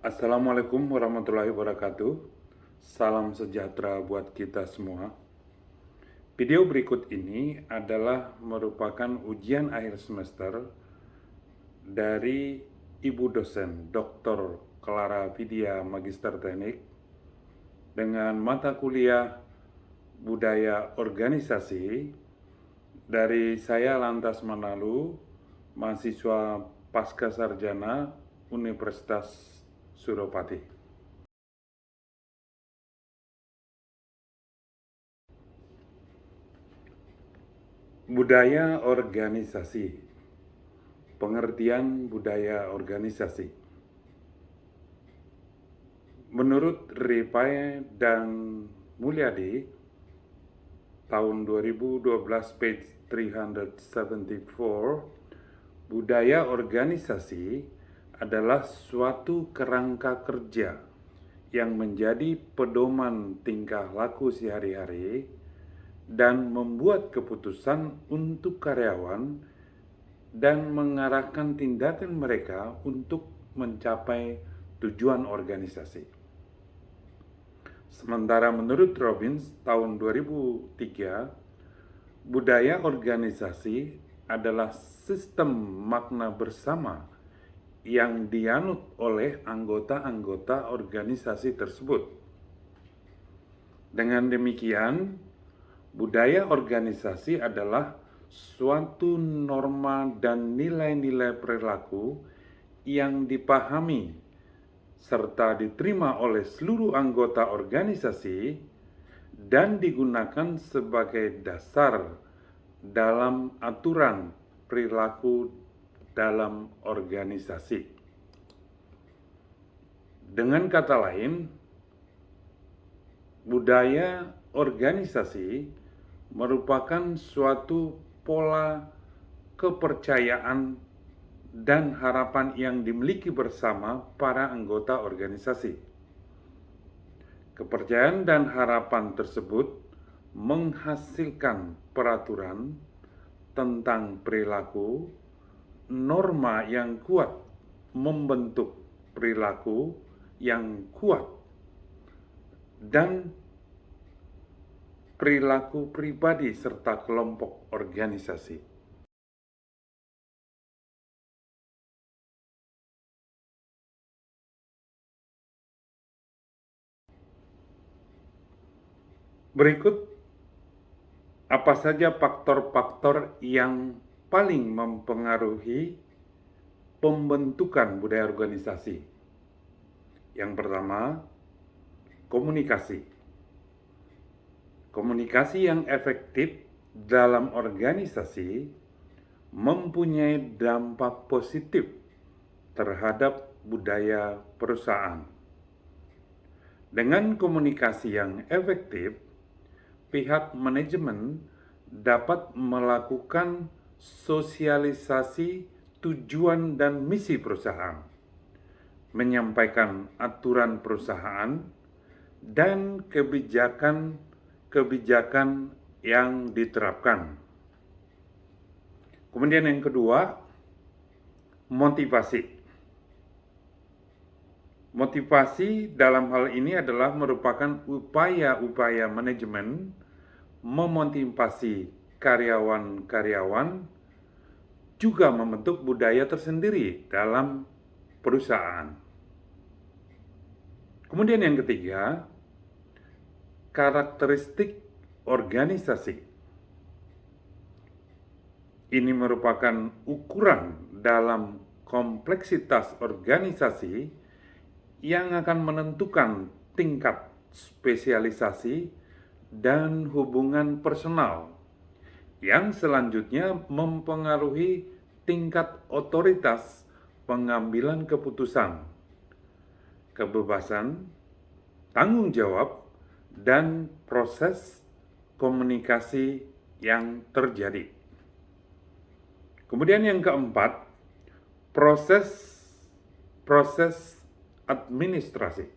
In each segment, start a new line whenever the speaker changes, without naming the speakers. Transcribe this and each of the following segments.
Assalamualaikum warahmatullahi wabarakatuh. Salam sejahtera buat kita semua. Video berikut ini adalah merupakan ujian akhir semester dari Ibu dosen Dr. Clara Vidya Magister Teknik dengan mata kuliah Budaya Organisasi dari saya Lantas Manado, mahasiswa Pasca Sarjana Universitas Suropati. Budaya organisasi. Pengertian budaya organisasi. Menurut Ripai dan Mulyadi, tahun 2012 page 374, budaya organisasi adalah suatu kerangka kerja yang menjadi pedoman tingkah laku sehari-hari dan membuat keputusan untuk karyawan dan mengarahkan tindakan mereka untuk mencapai tujuan organisasi. Sementara menurut Robbins tahun 2003, budaya organisasi adalah sistem makna bersama yang dianut oleh anggota-anggota organisasi tersebut. Dengan demikian, budaya organisasi adalah suatu norma dan nilai-nilai perilaku yang dipahami serta diterima oleh seluruh anggota organisasi dan digunakan sebagai dasar dalam aturan perilaku dalam organisasi. Dengan kata lain, budaya organisasi merupakan suatu pola kepercayaan dan harapan yang dimiliki bersama para anggota organisasi. Kepercayaan dan harapan tersebut menghasilkan peraturan tentang perilaku, norma yang kuat membentuk perilaku yang kuat, dan perilaku pribadi serta kelompok organisasi. Berikut apa saja faktor-faktor yang paling mempengaruhi pembentukan budaya organisasi. Yang pertama, komunikasi. Komunikasi yang efektif dalam organisasi mempunyai dampak positif terhadap budaya perusahaan. Dengan komunikasi yang efektif, pihak manajemen dapat melakukan sosialisasi tujuan dan misi perusahaan, menyampaikan aturan perusahaan, dan kebijakan yang diterapkan. Kemudian yang kedua, motivasi. Motivasi dalam hal ini adalah merupakan upaya-upaya manajemen memotivasi karyawan-karyawan juga membentuk budaya tersendiri dalam perusahaan. Kemudian yang ketiga, karakteristik organisasi. Ini merupakan ukuran dalam kompleksitas organisasi yang akan menentukan tingkat spesialisasi dan hubungan personal yang selanjutnya mempengaruhi tingkat otoritas pengambilan keputusan, kebebasan, tanggung jawab, dan proses komunikasi yang terjadi. Kemudian yang keempat, proses administrasi.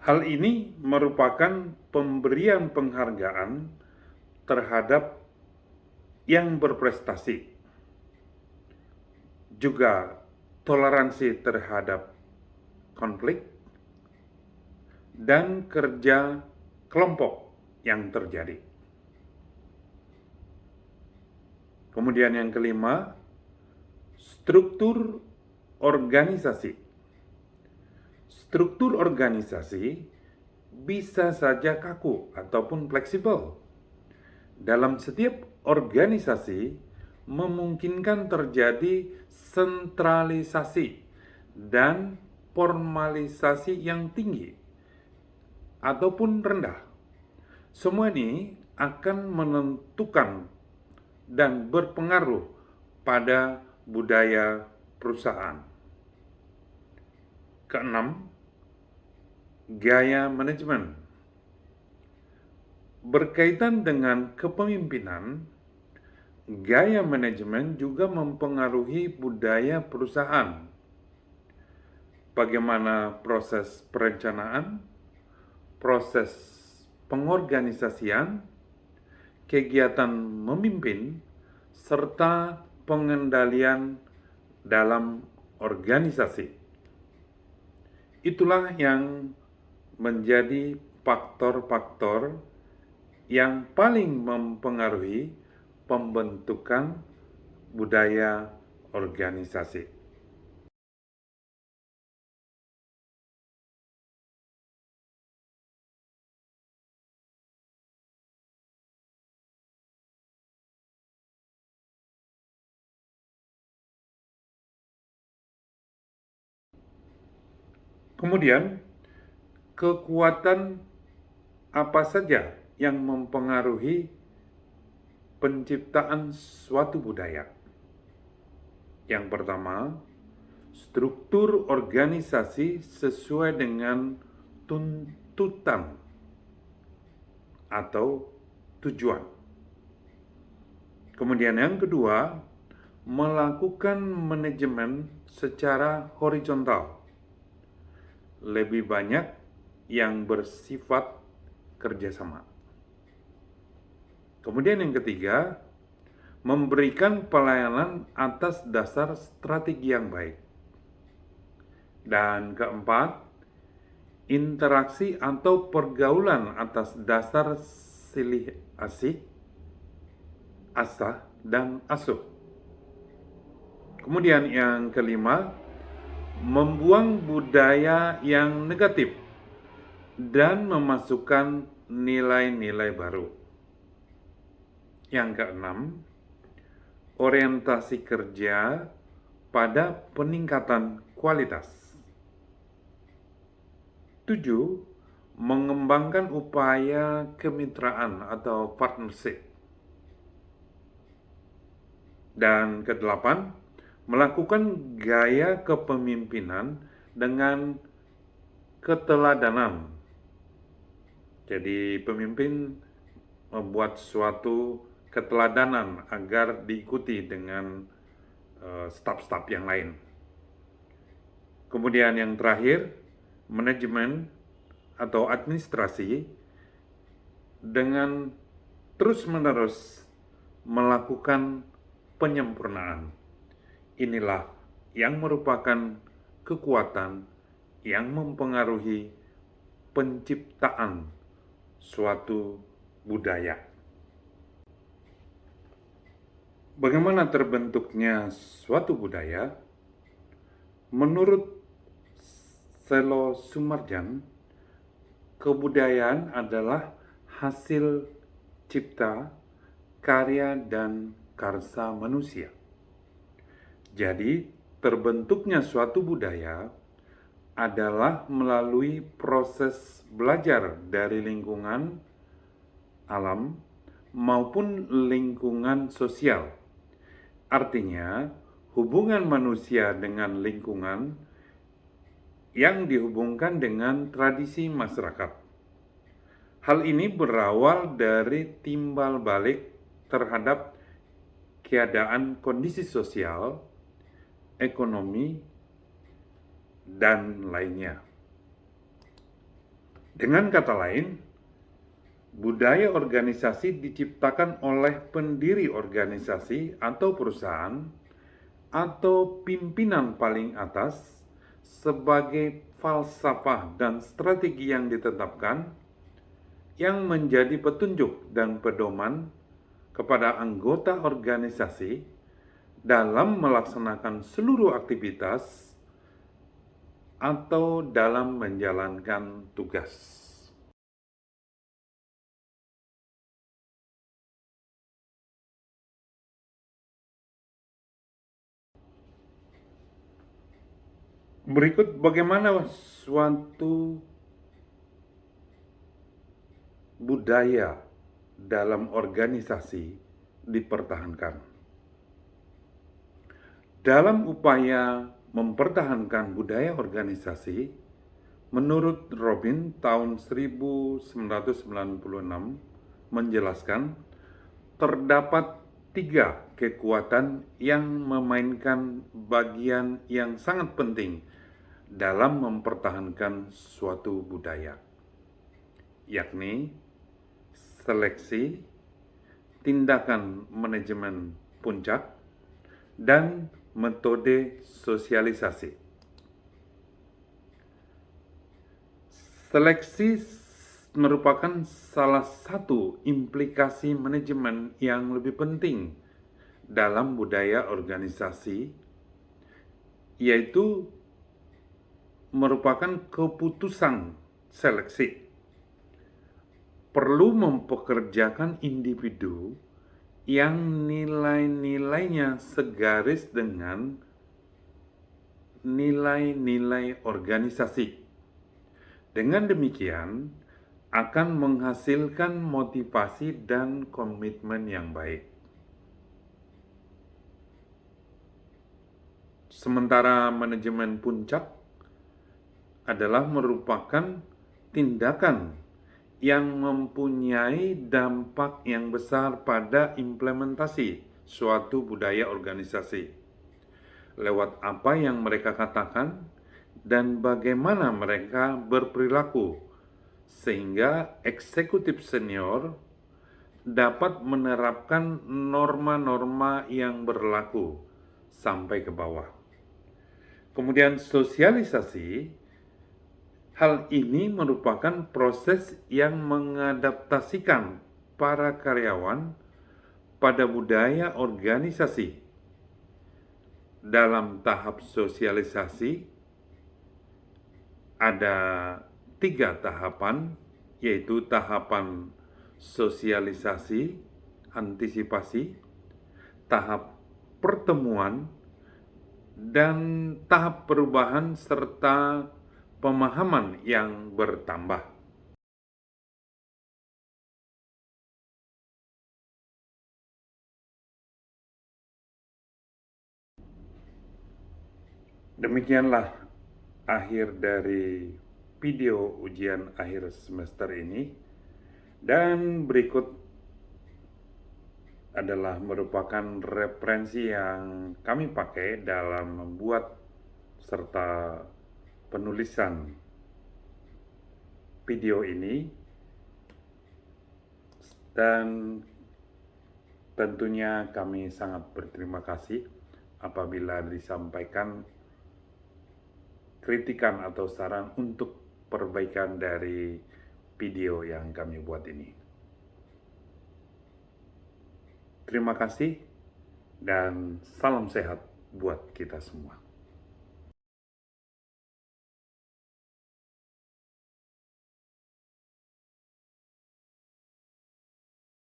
Hal ini merupakan pemberian penghargaan terhadap yang berprestasi, juga toleransi terhadap konflik, dan kerja kelompok yang terjadi. Kemudian yang kelima, struktur organisasi. Struktur organisasi bisa saja kaku ataupun fleksibel. Dalam setiap organisasi memungkinkan terjadi sentralisasi dan formalisasi yang tinggi ataupun rendah. Semua ini akan menentukan dan berpengaruh pada budaya perusahaan. Keenam, gaya manajemen. Berkaitan dengan kepemimpinan, gaya manajemen juga mempengaruhi budaya perusahaan. Bagaimana proses perencanaan, proses pengorganisasian, kegiatan memimpin, serta pengendalian dalam organisasi. Itulah yang menjadi faktor-faktor yang paling mempengaruhi pembentukan budaya organisasi. Kemudian, kekuatan apa saja yang mempengaruhi penciptaan suatu budaya? Yang pertama, struktur organisasi sesuai dengan tuntutan atau tujuan. Kemudian yang kedua, melakukan manajemen secara horizontal. Lebih banyak yang bersifat kerjasama. Kemudian yang ketiga, memberikan pelayanan atas dasar strategi yang baik. Dan keempat, interaksi atau pergaulan atas dasar silih asih, asah, dan asuh. Kemudian yang kelima, membuang budaya yang negatif dan memasukkan nilai-nilai baru. Yang keenam, orientasi kerja pada peningkatan kualitas. 7. Mengembangkan upaya kemitraan atau partnership. Dan kedelapan, melakukan gaya kepemimpinan dengan keteladanan. Jadi pemimpin membuat suatu keteladanan agar diikuti dengan staf-staf yang lain. Kemudian yang terakhir, manajemen atau administrasi dengan terus-menerus melakukan penyempurnaan. Inilah yang merupakan kekuatan yang mempengaruhi penciptaan suatu budaya. Bagaimana terbentuknya suatu budaya? Menurut Selo Sumarjan, kebudayaan adalah hasil cipta, karya, dan karsa manusia. Jadi, terbentuknya suatu budaya adalah melalui proses belajar dari lingkungan alam maupun lingkungan sosial. Artinya, hubungan manusia dengan lingkungan yang dihubungkan dengan tradisi masyarakat. Hal ini berawal dari timbal balik terhadap keadaan kondisi sosial, ekonomi, dan lainnya. Dengan kata lain, budaya organisasi diciptakan oleh pendiri organisasi atau perusahaan atau pimpinan paling atas sebagai falsafah dan strategi yang ditetapkan yang menjadi petunjuk dan pedoman kepada anggota organisasi dalam melaksanakan seluruh aktivitas atau dalam menjalankan tugas. Berikut bagaimana suatu budaya dalam organisasi dipertahankan. Dalam upaya mempertahankan budaya organisasi, menurut Robin tahun 1996 menjelaskan terdapat 3 kekuatan yang memainkan bagian yang sangat penting dalam mempertahankan suatu budaya, yakni seleksi, tindakan manajemen puncak, dan metode sosialisasi. Seleksi merupakan salah satu implikasi manajemen yang lebih penting dalam budaya organisasi, yaitu merupakan keputusan seleksi. Perlu mempekerjakan individu yang nilai-nilainya segaris dengan nilai-nilai organisasi. Dengan demikian, akan menghasilkan motivasi dan komitmen yang baik. Sementara manajemen puncak adalah merupakan tindakan yang mempunyai dampak yang besar pada implementasi suatu budaya organisasi lewat apa yang mereka katakan dan bagaimana mereka berperilaku, sehingga eksekutif senior dapat menerapkan norma-norma yang berlaku sampai ke bawah. Kemudian sosialisasi. Hal ini merupakan proses yang mengadaptasikan para karyawan pada budaya organisasi. Dalam tahap sosialisasi, ada 3 tahapan, yaitu tahapan sosialisasi, antisipasi, tahap pertemuan, dan tahap perubahan serta pemahaman yang bertambah. Demikianlah akhir dari video ujian akhir semester ini, dan berikut adalah merupakan referensi yang kami pakai dalam membuat serta penulisan video ini, dan tentunya kami sangat berterima kasih apabila disampaikan kritikan atau saran untuk perbaikan dari video yang kami buat ini. Terima kasih dan salam sehat buat kita semua.